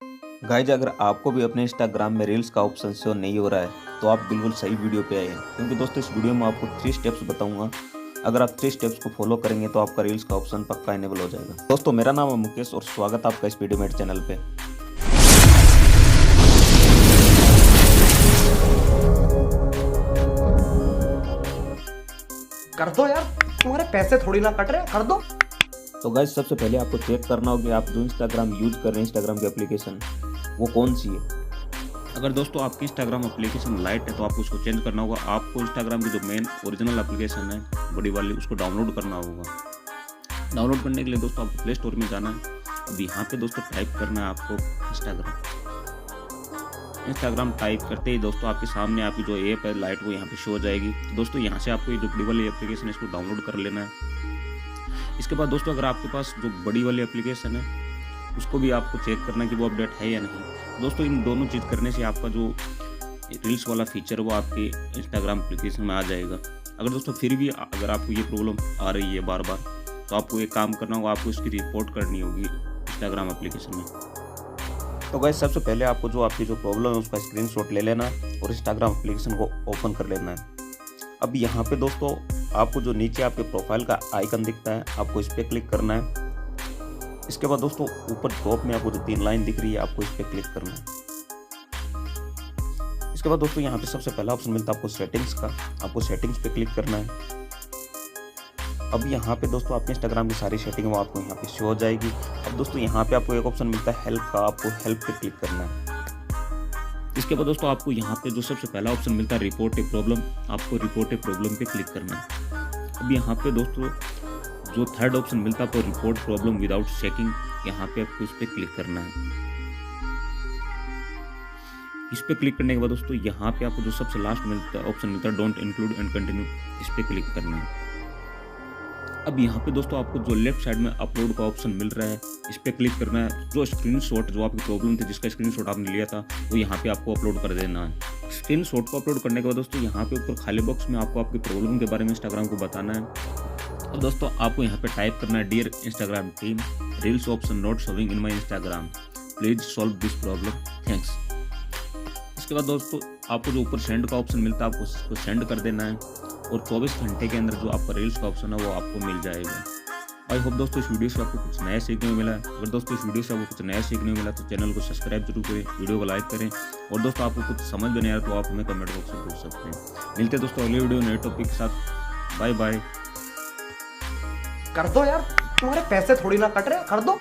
Guys अगर आपको भी अपने इंस्टाग्राम में रील्स का ऑप्शन शो नहीं हो रहा है तो आप बिल्कुल सही वीडियो पे आए हैं, क्योंकि दोस्तों इस वीडियो में आपको 3 स्टेप्स बताऊंगा। अगर आप 3 स्टेप्स को फॉलो करेंगे तो आपका रील्स का ऑप्शन पक्का इनेबल हो जाएगा। दोस्तों मेरा नाम है मुकेश और स्वागत है आपका इस वीडियो मेट चैनल पे। कर दो यार, तुम्हारे पैसे थोड़ी ना कट रहे हैं, कर दो। तो गाइज सबसे पहले आपको चेक करना होगा कि आप जो इंस्टाग्राम यूज कर रहे हैं, इंस्टाग्राम की एप्लीकेशन वो कौन सी है। अगर दोस्तों आपकी इंस्टाग्राम एप्लीकेशन लाइट है तो आपको उसको चेंज करना होगा। आपको इंस्टाग्राम की जो मेन ओरिजिनल एप्लीकेशन है बड़ी वाली, उसको डाउनलोड करना होगा। डाउनलोड करने के लिए दोस्तों आपको प्ले स्टोर में जाना है। अब यहाँ पे दोस्तों टाइप करना है आपको इंस्टाग्राम टाइप करते ही दोस्तों आपके सामने आपकी जो ऐप है लाइट वो यहाँ पे शो हो जाएगी। तो दोस्तों यहाँ से आपको ये जो बड़ी वाली एप्लीकेशन है इसको डाउनलोड कर लेना है। इसके बाद दोस्तों अगर आपके पास जो बड़ी वाली एप्लीकेशन है उसको भी आपको चेक करना है कि वो अपडेट है या नहीं। दोस्तों इन दोनों चीज़ करने से आपका जो रील्स वाला फीचर वो आपके इंस्टाग्राम एप्लीकेशन में आ जाएगा। अगर दोस्तों फिर भी अगर आपको ये प्रॉब्लम आ रही है बार बार, तो आपको एक काम करना होगा, आपको इसकी रिपोर्ट करनी होगी इंस्टाग्राम एप्लीकेशन में। तो गाइस सबसे पहले आपको जो आपकी जो प्रॉब्लम है उसका स्क्रीनशॉट ले लेना है और इंस्टाग्राम एप्लीकेशन को ओपन कर लेना है। अब यहाँ पे दोस्तों आपको जो नीचे आपके प्रोफाइल का आइकन दिखता है आपको इस पर क्लिक करना है। इसके बाद दोस्तों ऊपर टॉप में आपको जो 3 लाइन दिख रही है आपको इस पर क्लिक करना है। इसके बाद दोस्तों यहाँ पे सबसे पहला ऑप्शन मिलता है आपको सेटिंग्स का, आपको सेटिंग्स पे क्लिक करना है। अब यहाँ पे दोस्तों आपके इंस्टाग्राम की सारी सेटिंग वो आपको यहाँ पे शो हो जाएगी। अब दोस्तों यहाँ पे आपको एक ऑप्शन मिलता है हेल्प का, आपको हेल्प पे क्लिक करना है। इसके बाद दोस्तों आपको यहाँ पे जो सबसे पहला ऑप्शन मिलता है रिपोर्ट ए प्रॉब्लम, आपको रिपोर्ट ए प्रॉब्लम पे क्लिक करना है। अब यहाँ पे दोस्तों जो थर्ड ऑप्शन मिलता है आपको रिपोर्ट प्रॉब्लम विदाउट चेकिंग, यहाँ पे आपको इस पर क्लिक करना है। इस पे क्लिक करने के बाद दोस्तों यहाँ पे आपको जो सबसे लास्ट मिलता है ऑप्शन मिलता है डोंट इंक्लूड एंड कंटिन्यू, इस पे क्लिक करना है। अब यहाँ पे दोस्तों आपको जो लेफ्ट साइड में अपलोड का ऑप्शन मिल रहा है इस पे क्लिक करना है। जो स्क्रीनशॉट जो आपकी प्रॉब्लम थी जिसका स्क्रीनशॉट आपने लिया था वो यहाँ पे आपको अपलोड कर देना है। स्क्रीनशॉट को अपलोड करने के बाद दोस्तों यहाँ पे ऊपर खाली बॉक्स में आपको आपकी प्रॉब्लम के बारे में इंस्टाग्राम को बताना है। अब दोस्तों आपको यहाँ पे टाइप करना है dear Instagram team, reels option not showing in my Instagram, please solve this problem, thanks. इसके बाद दोस्तों आपको जो ऊपर सेंड का ऑप्शन मिलता है आपको उसको सेंड कर देना है और 24 घंटे के अंदर जो आपका रील्स का ऑप्शन है वो आपको मिल जाएगा। आई होप दोस्तों इस वीडियो से आपको कुछ नया सीखने को मिला है। अगर दोस्तों इस वीडियो से आपको कुछ नया सीखने को मिला तो चैनल को सब्सक्राइब जरूर करें, वीडियो को लाइक करें और दोस्तों आपको कुछ समझ में नहीं आया तो आप हमें कमेंट बॉक्स में पूछ सकते हैं। मिलते हैं दोस्तों अगले वीडियो नए टॉपिक के साथ। Bye bye. कर दो यार, तुम्हारे पैसे थोड़ी ना कट रहे हैं, कर दो।